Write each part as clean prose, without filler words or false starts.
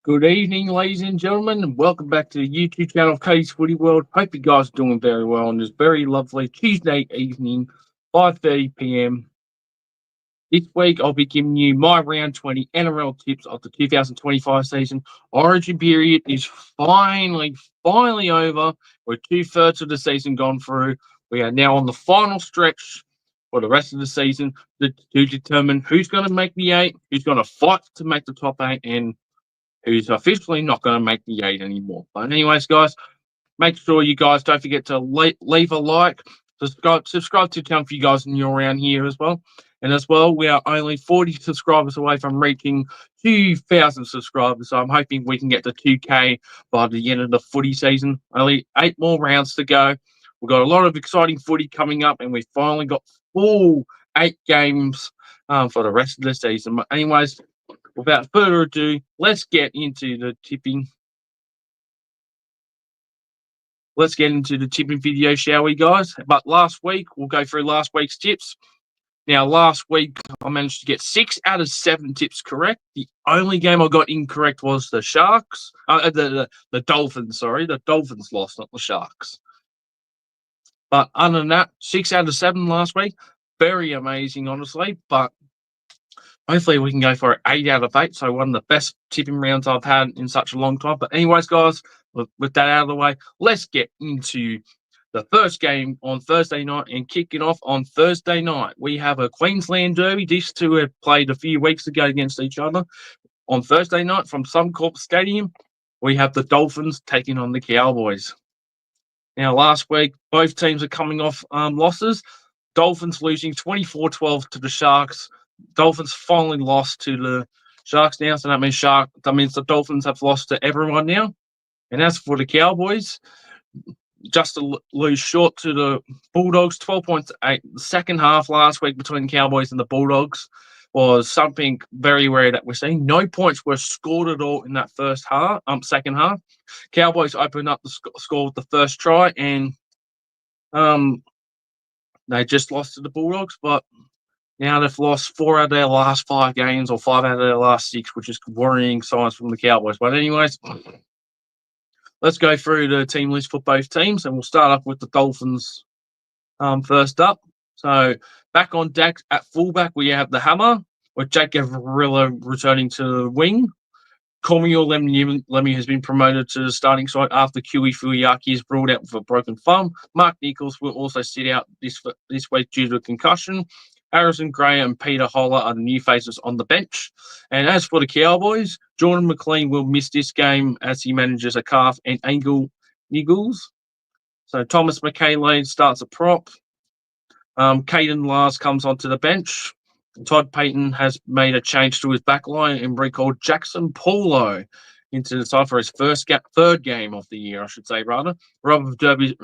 Good evening, ladies and gentlemen, and welcome back to the YouTube channel of Cody's Footy World. Hope you guys are doing very well on this very lovely Tuesday evening, 5:30 p.m. This week, I'll be giving you my round 20 NRL tips of the 2025 season. Origin period is finally over. We're 2/3 of the season gone through. We are now on the final stretch for the rest of the season to determine who's going to make the 8, who's going to fight to make the top 8, and who's officially not going to make the 8 anymore. But anyways, guys, make sure you guys don't forget to leave a like, subscribe to the channel for you guys and you're around here as well. And as well, we are only 40 subscribers away from reaching 2,000 subscribers. So I'm hoping we can get to 2K by the end of the footy season. Only 8 more rounds to go. We've got a lot of exciting footy coming up, and we've finally got full 8 games for the rest of the season. But anyways, without further ado, let's get into the tipping. Let's get into the tipping video, shall we, guys? But last week, we'll go through last week's tips. Now, last week, I managed to get 6 out of 7 tips correct. The only game I got incorrect was the Sharks. The Dolphins, sorry. The Dolphins lost, not the Sharks. But other than that, 6 out of 7 last week. Very amazing, honestly. But hopefully we can go for an 8 out of 8. So one of the best tipping rounds I've had in such a long time. But anyways, guys, with that out of the way, let's get into the first game on Thursday night and kicking off on Thursday night. We have a Queensland derby. These two have played a few weeks ago against each other. On Thursday night from Suncorp Stadium, we have the Dolphins taking on the Cowboys. Now, last week, both teams are coming off losses. Dolphins losing 24-12 to the Sharks. Dolphins finally lost to the Sharks now, so that means the Dolphins have lost to everyone now. And as for the Cowboys, just to lose short to the Bulldogs, 12.8. The second half last week between the Cowboys and the Bulldogs was something very rare that we're seeing. No points were scored at all in that second half. Cowboys opened up the score with the first try, and they just lost to the Bulldogs, but now they've lost 4 out of their last 5 games, or 5 out of their last 6, which is worrying signs from the Cowboys. But anyways, let's go through the team list for both teams, and we'll start off with the Dolphins first up. So back on deck at fullback, we have the Hammer, with Jake Gavrilla returning to the wing. Cormier Lemmy has been promoted to the starting side after Kiwi Fuyaki is ruled out with a broken thumb. Mark Nichols will also sit out this week due to a concussion. Harrison Gray and Peter Holler are the new faces on the bench. And as for the Cowboys, Jordan McLean will miss this game as he manages a calf and ankle niggles. So Thomas McKaylee starts a prop. Caden Lars comes onto the bench. Todd Payton has made a change to his backline and recalled Jackson Paulo into the side for his third game of the year, I should say, rather. Robert Derby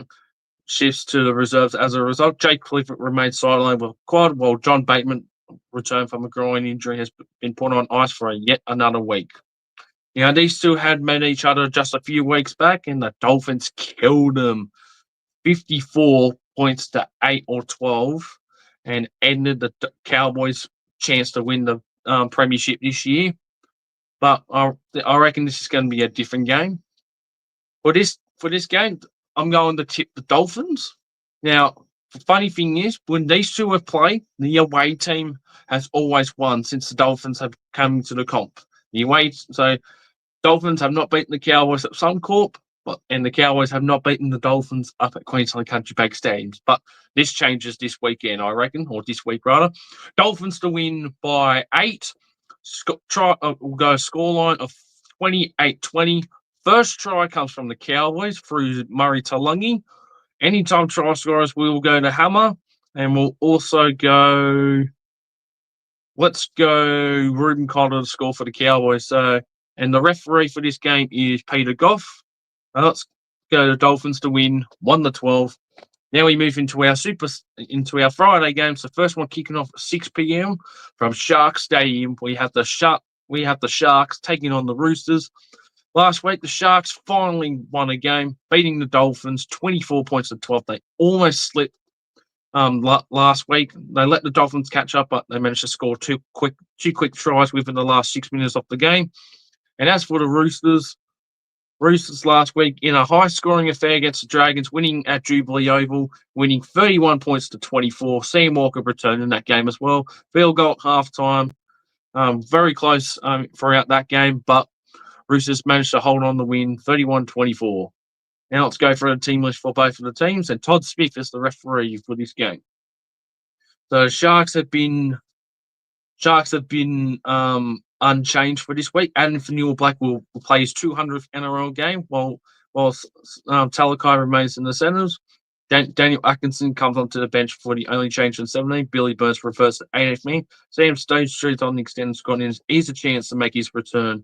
shifts to the reserves as a result. Jake Clifford remains sidelined with a quad, while John Bateman, returned from a groin injury, has been put on ice for yet another week. Now, these two had met each other just a few weeks back, and the Dolphins killed them 54 points to 8 or 12, and ended the Cowboys' chance to win the premiership this year. But I reckon this is going to be a different game. For this game, I'm going to tip the Dolphins. Now, the funny thing is, when these two have played, the away team has always won since the Dolphins have come to the comp. So Dolphins have not beaten the Cowboys at Suncorp, and the Cowboys have not beaten the Dolphins up at Queensland Country Bank Stadiums. But this changes this weekend, I reckon, or this week rather. Dolphins to win by 8. We'll go a scoreline of 28-20. First try comes from the Cowboys through Murray Taulagi. Anytime try scorers, we will go to Hammer, and we'll also go let's go Ruben Cotter to score for the Cowboys. So, and the referee for this game is Peter Goff. Let's go to Dolphins to win 1-12. Now we move into our Friday games. The first one kicking off at 6 p.m. from Shark Stadium. We have the Sharks taking on the Roosters. Last week, the Sharks finally won a game, beating the Dolphins 24 points to 12. They almost slipped last week. They let the Dolphins catch up, but they managed to score two quick tries within the last 6 minutes of the game. And as for the Roosters last week in a high-scoring affair against the Dragons, winning at Jubilee Oval, winning 31 points to 24. Sam Walker returned in that game as well. Field goal at halftime. Very close throughout that game, but Roosters managed to hold on the win, 31-24. Now let's go for a team list for both of the teams, and Todd Smith is the referee for this game. So Sharks have been unchanged for this week. Adam Faneuil-Black will play his 200th NRL game, while Talakai remains in the centres. Daniel Atkinson comes onto the bench for the only change in 17. Billy Burns reverts to 18th man. Sam Stonestreet on the extended squad and has a chance to make his return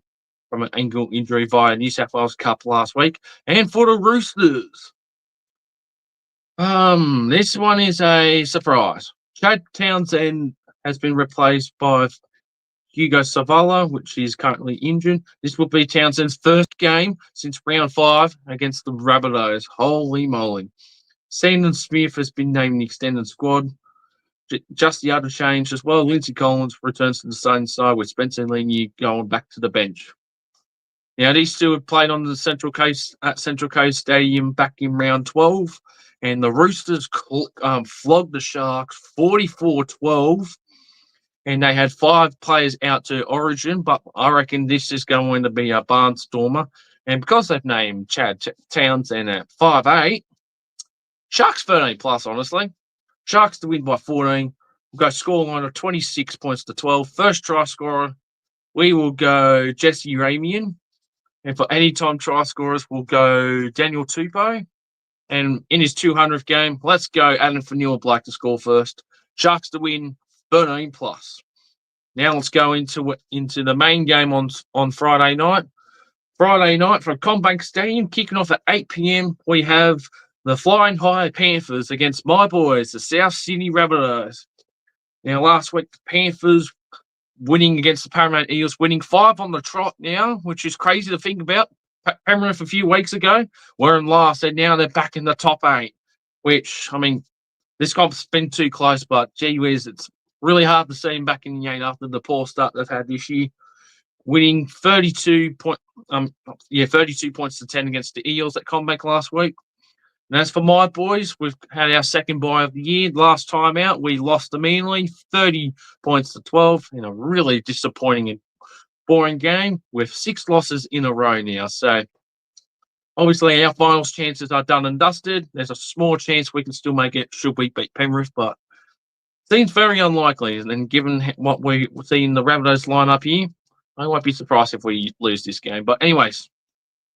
from an ankle injury via New South Wales Cup last week. And for the Roosters, this one is a surprise. Chad Townsend has been replaced by Hugo Savala, which is currently injured. This will be Townsend's first game since round 5 against the Rabbitohs. Holy moly. Sandon Smith has been named the extended squad. Just the other change as well. Lindsay Collins returns to the same side with Spencer Lenier going back to the bench. Now, these two have played on the Central Coast Stadium back in round 12, and the Roosters flogged the Sharks 44-12, and they had 5 players out to Origin, but I reckon this is going to be a barnstormer. And because they've named Chad Townsend at 5'8", Sharks 13 plus, honestly. Sharks to win by 14. We'll go scoreline of 26 points to 12. First try scorer, we will go Jesse Ramian. And for anytime try scorers, we'll go Daniel Tupou. And in his 200th game, let's go Adam Faneuil-Black to score first. Sharks to win 13 plus. Now let's go into the main game on Friday night. Friday night from CommBank Stadium, kicking off at 8 p.m. We have the Flying High Panthers against my boys, the South Sydney Rabbitohs. Now, last week, the Panthers winning against the Parramatta Eels, winning 5 on the trot now, which is crazy to think about. Penrith a few weeks ago were in last, and now they're back in the top 8, which, I mean, this comp's been too close, but gee whiz, it's really hard to see them back in the 8 after the poor start they've had this year. Winning 32 points to 10 against the Eels at CommBank last week. And as for my boys, we've had our second bye of the year. Last time out, we lost to Manly, 30 points to 12 in a really disappointing and boring game with 6 losses in a row now. So, obviously, our finals chances are done and dusted. There's a small chance we can still make it should we beat Penrith, but seems very unlikely. And given what we see in the Rabbitohs lineup here, I won't be surprised if we lose this game. But anyways,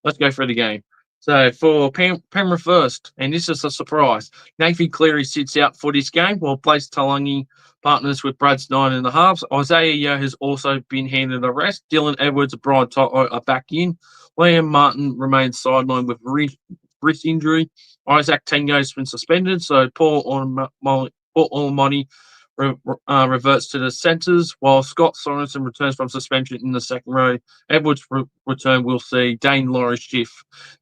let's go through the game. So for Penrith first, and this is a surprise, Nathan Cleary sits out for this game while Blaze Talangi partners with Brad's 9 in the halves. Isaiah Yeo has also been handed a rest. Dylan Edwards and Brian Toto are back in. Liam Martin remains sidelined with wrist injury. Isaac Tango has been suspended, so Paul Ormoni reverts to the centres, while Scott Sorensen returns from suspension in the second row. Edwards' return will see Dane Laurie shift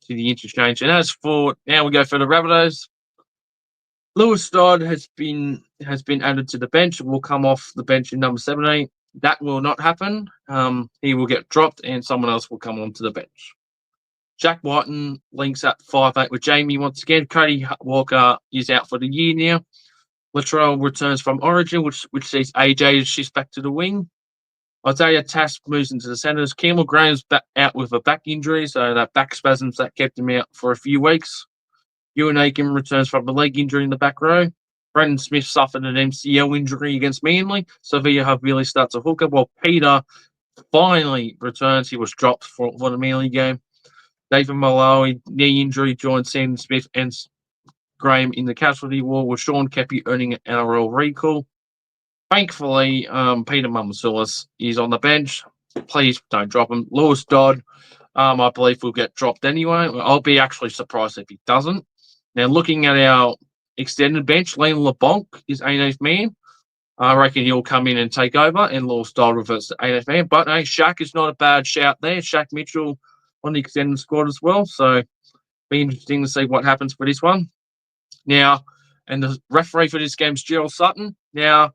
to the interchange. And as for now, we go for the Rabbitohs. Lewis Dodd has been added to the bench and will come off the bench in number 17. That will not happen. He will get dropped and someone else will come onto the bench. Jack Whiten links up 5'8 with Jamie once again. Cody Walker is out for the year now. Latrell returns from Origin, which sees AJ shift back to the wing. Isaiah Tass moves into the centres. Campbell Graham's out with a back injury, so that back spasms that kept him out for a few weeks. Ewan Aiken returns from a leg injury in the back row. Brandon Smith suffered an MCL injury against Manly. Sevilla Havili starts a hooker, while Peter finally returns. He was dropped for the Manly game. David Malawi, knee injury, joined Sam Smith and Graham in the casualty wall, with Sean Kepi earning an NRL recall. Thankfully, Peter Mamasilis is on the bench. Please don't drop him. Lewis Dodd, I believe, will get dropped anyway. I'll be actually surprised if he doesn't. Now, looking at our extended bench, Liam LeBlanc is 18th man. I reckon he'll come in and take over, and Lewis Dodd reverts to 18th man. But hey, Shaq is not a bad shout there. Shaq Mitchell on the extended squad as well. So, be interesting to see what happens for this one. Now, and the referee for this game is Gerald Sutton. Now,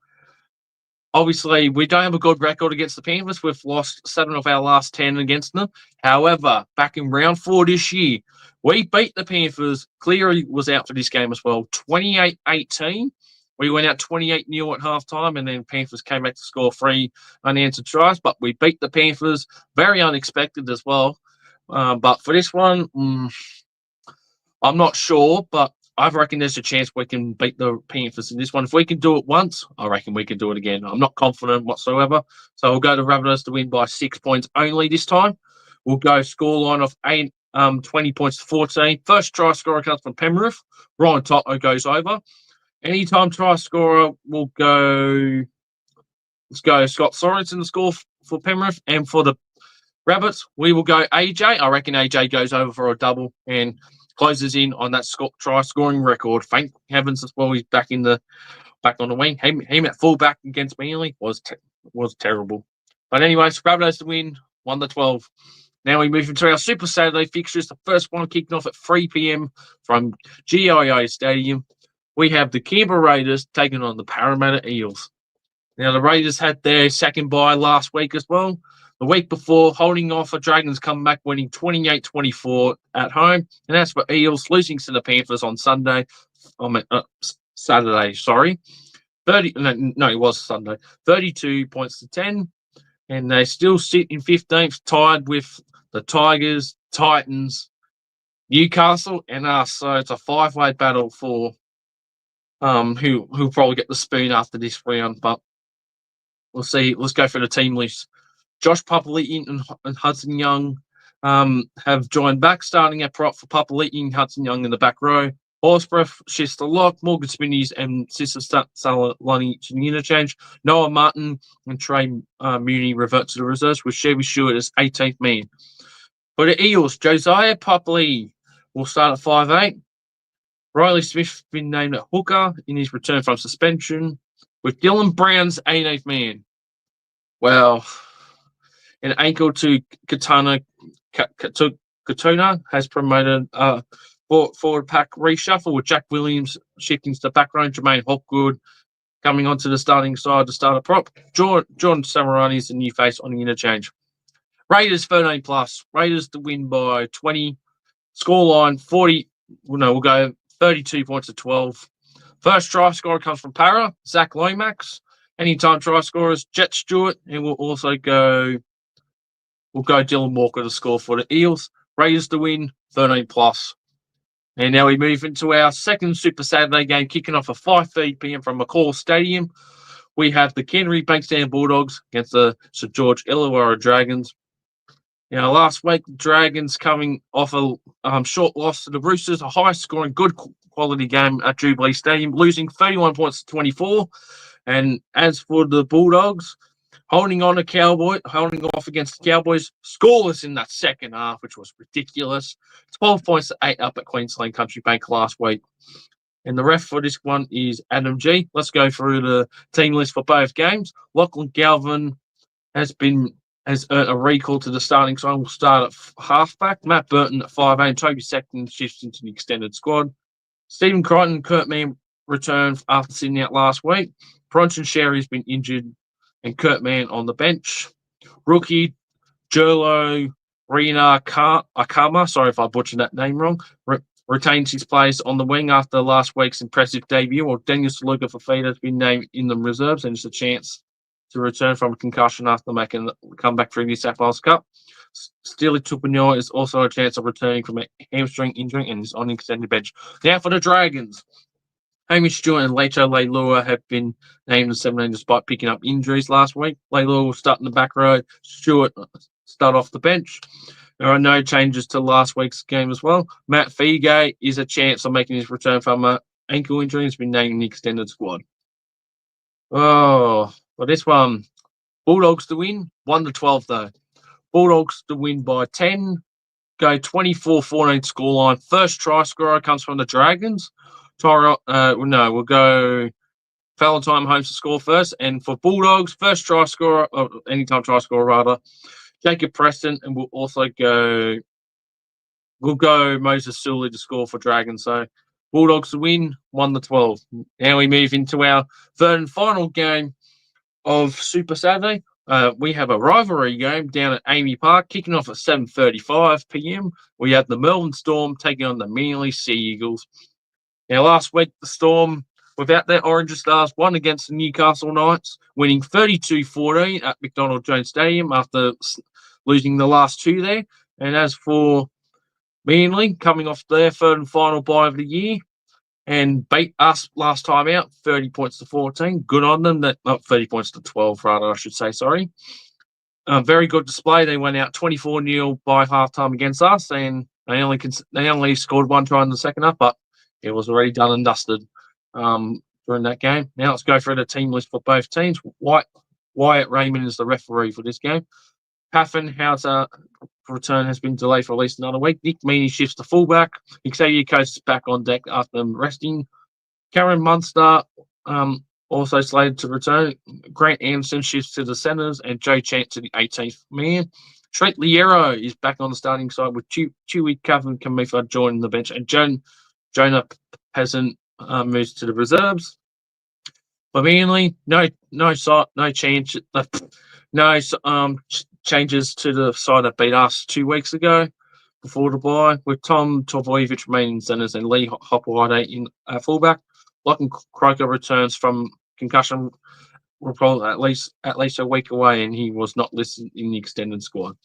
obviously, we don't have a good record against the Panthers. We've lost 7 of our last 10 against them. However, back in round 4 this year, we beat the Panthers. Cleary was out for this game as well, 28-18. We went out 28-0 at halftime, and then Panthers came back to score 3 unanswered tries. But we beat the Panthers, very unexpected as well. But for this one, I'm not sure, but I reckon there's a chance we can beat the Panthers in this one. If we can do it once, I reckon we can do it again. I'm not confident whatsoever. So we'll go to Rabbitohs to win by 6 points only this time. We'll go scoreline of 20 points to 14. First try scorer comes from Penrith. Ryan Toto goes over. Anytime try scorer will go. Let's go Scott Sorensen to score for Penrith. And for the Rabbits, we will go AJ. I reckon AJ goes over for a double and closes in on that try scoring record. Thank heavens as well. He's back on the wing. Him at fullback against Manly was terrible. But anyways, Rabbitohs to win 1-12. Now we move into our Super Saturday fixtures. The first one kicking off at 3 p.m. from GIA Stadium. We have the Canberra Raiders taking on the Parramatta Eels. Now the Raiders had their second bye last week as well. The week before, holding off a Dragons comeback, winning 28-24 at home. And as for Eels, losing to the Panthers on Saturday, sorry. It was Sunday. 32 points to 10. And they still sit in 15th, tied with the Tigers, Titans, Newcastle, and us. So it's a 5-way battle for who'll probably get the spoon after this round. But we'll see. Let's go for the team list. Josh Papali'i and Hudson Young have joined back, starting at prop for Papali'i and Hudson Young in the back row. Horsbreath shifts to lock, Morgan Spinneys and Sister Salani to interchange. Noah Martin and Trey Mooney revert to the reserves with Chevy Stewart as 18th man. For the Eels, Josiah Papali'i will start at 5'8". Riley Smith been named at hooker in his return from suspension, with Dylan Brown's 18th man. Well, an ankle to Katuna has promoted forward pack reshuffle with Jack Williams shifting to the back row, Jermaine Hopgood coming onto the starting side to start a prop. John Samarani is the new face on the interchange. Raiders 13+. Raiders to win by 20. Scoreline 40. We'll go 32 points to 12. First try scorer comes from Para, Zach Lomax. Anytime try scorers, Jet Stewart, and we'll go Dylan Walker to score for the Eels. Raiders to win 13+. And now we move into our second Super Saturday game, kicking off at 5:30 p.m. from McCall Stadium. We have the Canterbury Bankstown Bulldogs against the St George Illawarra Dragons. Now, last week, the Dragons coming off a short loss to the Roosters, a high-scoring, good quality game at Jubilee Stadium, losing 31 points to 24. And as for the Bulldogs, holding off against the Cowboys, scoreless in that second half, which was ridiculous. 12 points to 8 up at Queensland Country Bank last week. And the ref for this one is Adam G. Let's go through the team list for both games. Lachlan Galvin has earned a recall to the starting side. We'll start at halfback. Matt Burton at 5'8". Toby Sexton shifts into the extended squad. Stephen Crichton, Kurt Mann returned after sitting out last week. Bronson Sherry's been injured, and Kurt Mann on the bench. Rookie Jerlo Rina Akama, sorry if I butchered that name wrong, retains his place on the wing after last week's impressive debut. Or Daniel Saluka Fafita has been named in the reserves, and it's a chance to return from a concussion after making a comeback through New South Wales Cup. Steely Tupanua is also a chance of returning from a hamstring injury and is on the extended bench. Now for the Dragons. Hamish Stewart and Leito Leilua have been named as 17 despite picking up injuries last week. Leilua will start in the back row. Stewart start off the bench. There are no changes to last week's game as well. Matt Fige is a chance of making his return from an ankle injury. He's been named in the extended squad. Oh, well, this one, Bulldogs to win, 1-12 though. Bulldogs to win by 10, go 24-14 scoreline. First try scorer comes from the Dragons. We'll go Valentine Holmes to score first. And for Bulldogs, first try scorer, anytime try scorer rather, Jacob Preston, and we'll go Moses Sully to score for Dragons. So Bulldogs to win, 1-12. Now we move into our third and final game of Super Saturday. We have a rivalry game down at Amy Park, kicking off at 7:35 p.m. We have the Melbourne Storm taking on the Manly Sea Eagles. Now, last week, the Storm, without their Orange Stars, won against the Newcastle Knights, winning 32-14 at McDonald Jones Stadium after losing the last two there. And as for Manly, coming off their third and final bye of the year, and beat us last time out, 30 points to 14. Good on them. Not 30 points to 12, rather, I should say, sorry. Very good display. They went out 24-0 by halftime against us, and they only scored one try in the second half, but it was already done and dusted during that game. Now let's go through the team list for both teams. Wyatt Raymond is the referee for this game. Paffenhauser return has been delayed for at least another week. Nick Meaney shifts to fullback. Xavier Coates is back on deck after resting. Karen Munster also slated to return. Grant Anderson shifts to the centres and Joe Chant to the 18th man. Trent Liero is back on the starting side with Chewy Coven Kamifa joining the bench, and Jonah Peasant moves to the reserves. But Manly, no change, changes to the side that beat us 2 weeks ago before the bye, with Tom Trbojevic remaining centres and Lee Hopperwhite in fullback. Lachlan Croker returns from concussion report at least a week away, and he was not listed in the extended squad.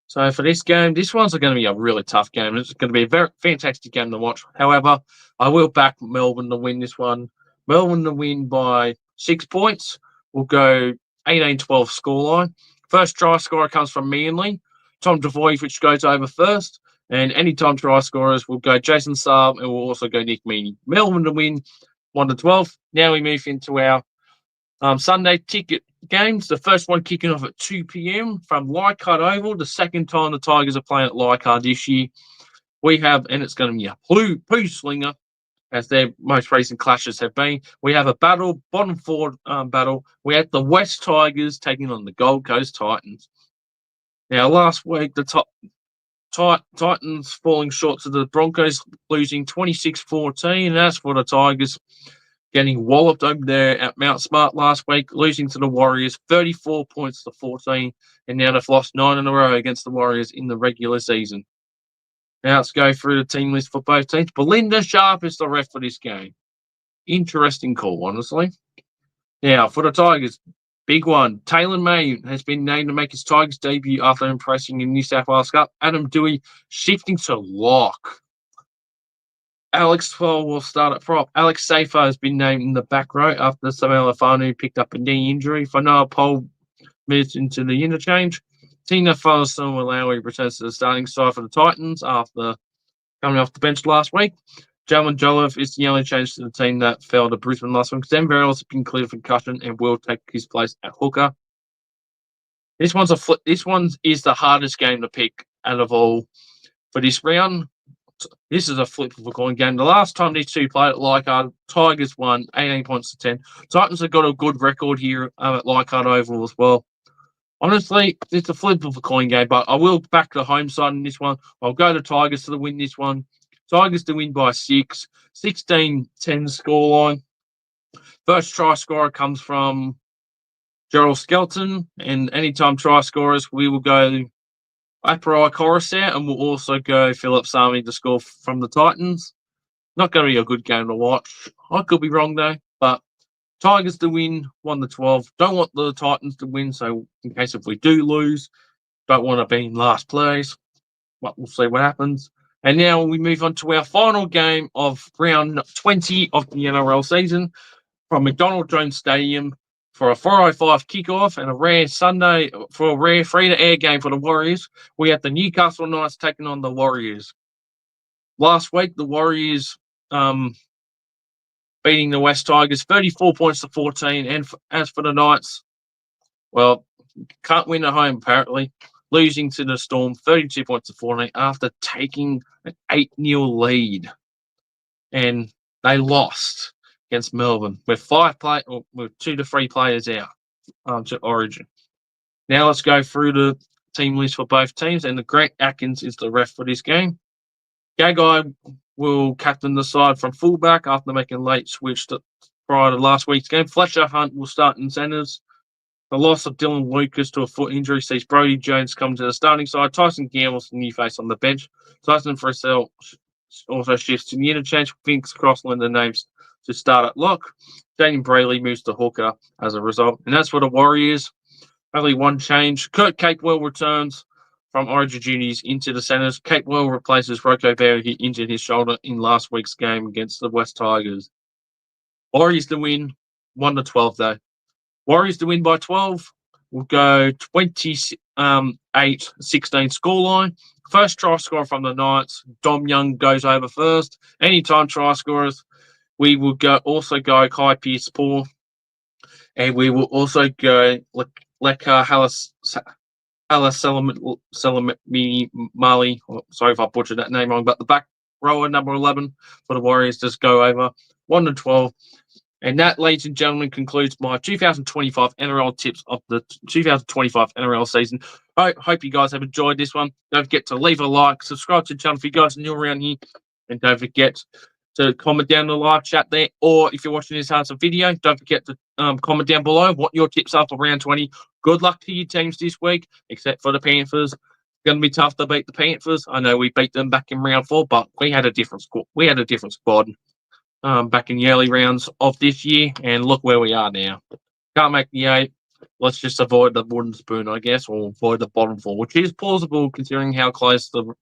So for this game, this one's going to be a really tough game. It's going to be a very fantastic game to watch. However, I will back Melbourne to win this one. Melbourne to win by 6 points. We'll go 18-12 scoreline. First try scorer comes from Manly. Tom Trbojevic goes over first. And anytime try scorers will go Jason Saab, and we'll also go Nick Meaney. Melbourne to win 1-12. Now we move into our Sunday ticket games. The first one kicking off at 2 p.m. from Leichhardt Oval. The second time the Tigers are playing at Leichhardt this year. We have, and it's going to be a poo slinger, as their most recent clashes have been. We have a bottom four battle. We have the West Tigers taking on the Gold Coast Titans. Now, last week, the Titans falling short to the Broncos, losing 26-14. And as for the Tigers, getting walloped over there at Mount Smart last week, losing to the Warriors 34 points to 14. And now they've lost 9 in a row against the Warriors in the regular season. Now let's go through the team list for both teams. Belinda Sharp is the ref for this game. Interesting call, honestly. Now, for the Tigers, big one. Taylor May has been named to make his Tigers debut after impressing in New South Wales Cup. Adam Dewey shifting to lock. Alex Twell will start at prop. Alex Safer has been named in the back row after Samuel Afanu picked up a knee injury. Fanoa Pole moves into the interchange. Tina Folsom-Malawi returns to the starting side for the Titans after coming off the bench last week. Jalen Jolliffe is the only change to the team that fell to Brisbane last week. Sam Verrills has been cleared for concussion and will take his place at hooker. This one is the hardest game to pick out of all for this round. This is a flip of a coin game. The last time these two played at Leichhardt, Tigers won 18 points to 10. Titans have got a good record here at Leichhardt Oval as well. Honestly, it's a flip of a coin game, but I will back the home side in this one. I'll go to Tigers to win this one. Tigers to win by 6, 16-10 scoreline. First try scorer comes from Gerald Skelton, and anytime try scorers, we will go Aparai Coruscant, and we'll also go Philip Sami to score from the Titans. Not going to be a good game to watch. I could be wrong, though, but Tigers to win 1-12. Don't want the Titans to win, so in case if we do lose, don't want to be in last place. But we'll see what happens. And now we move on to our final game of round 20 of the NRL season from McDonald Jones Stadium for a 4:05 kickoff and a rare Sunday for a rare free-to-air game for the Warriors. We have the Newcastle Knights taking on the Warriors. Last week, the Warriors beating the West Tigers 34 points to 14. And as for the Knights, well, can't win at home apparently, losing to the Storm 32 points to 14 after taking an 8-0 lead. And they lost against Melbourne with 2 to 3 players out to Origin. Now let's go through the team list for both teams, and Grant Atkins is the ref for this game. Gagai will captain the side from fullback after making a late switch prior to last week's game. Fletcher Hunt will start in centres. The loss of Dylan Lucas to a foot injury sees Brody Jones come to the starting side. Tyson Gamble's the new face on the bench. Tyson Frizzell also shifts to the interchange. Vince Crossland the names to start at lock. Daniel Brayley moves to hooker as a result. And that's for the Warriors. Only one change. Kurt Capewell returns from Origin duties into the centres. Capewell replaces Rocco Berry, who injured his shoulder in last week's game against the West Tigers. Warriors to win 1-12 though. Warriors to win by 12. We'll go 28-16 scoreline. First try scorer from the Knights. Dom Young goes over first. Anytime try scorers, we will also go Kai Pearce-Paul. And we will also go Lekar Halasalamini Mali. Sorry if I butchered that name wrong, but the back rower, number 11, for the Warriors, just go over 1-12. And that, ladies and gentlemen, concludes my 2025 NRL tips of the 2025 NRL season. I hope you guys have enjoyed this one. Don't forget to leave a like, subscribe to the channel if you guys are new around here, and don't forget to comment down in the live chat there. Or if you're watching this as a video, don't forget to comment down below what your tips are for round 20. Good luck to your teams this week, except for the Panthers. It's going to be tough to beat the Panthers. I know we beat them back in round 4, but we had a different squad. Back in the early rounds of this year, and look where we are now. Can't make the 8. Let's just avoid the wooden spoon, I guess, or avoid the bottom 4, which is plausible considering how close the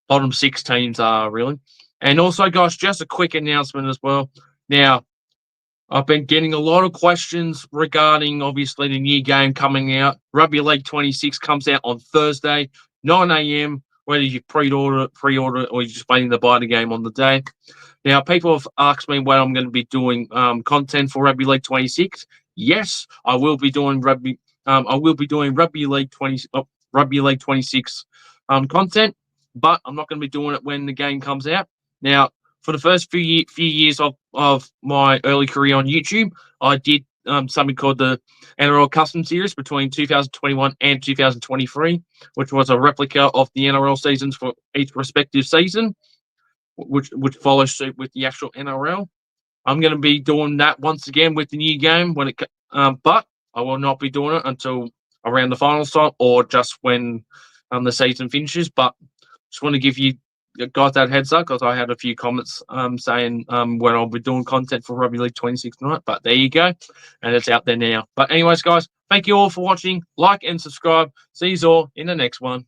bottom 6 teams are, really. And also, guys, just a quick announcement as well. Now, I've been getting a lot of questions regarding, obviously, the new game coming out. Rugby League 26 comes out on Thursday, 9 a.m., whether you pre-order it, or you're just waiting to buy the game on the day. Now, people have asked me when I'm going to be doing content for Rugby League 26. Yes, I will be doing Rugby League 26 content, but I'm not going to be doing it when the game comes out. Now, for the first few years of my early career on YouTube, I did something called the NRL Custom Series between 2021 and 2023, which was a replica of the NRL seasons for each respective season, which follows suit with the actual NRL. I'm going to be doing that once again with the new game but I will not be doing it until around the finals time or just when the season finishes. But just want to give you guys that heads up because I had a few comments saying when I'll be doing content for Rugby League 26 tonight. But there you go, and it's out there now. But anyways, guys, thank you all for watching. Like and subscribe. See you all in the next one.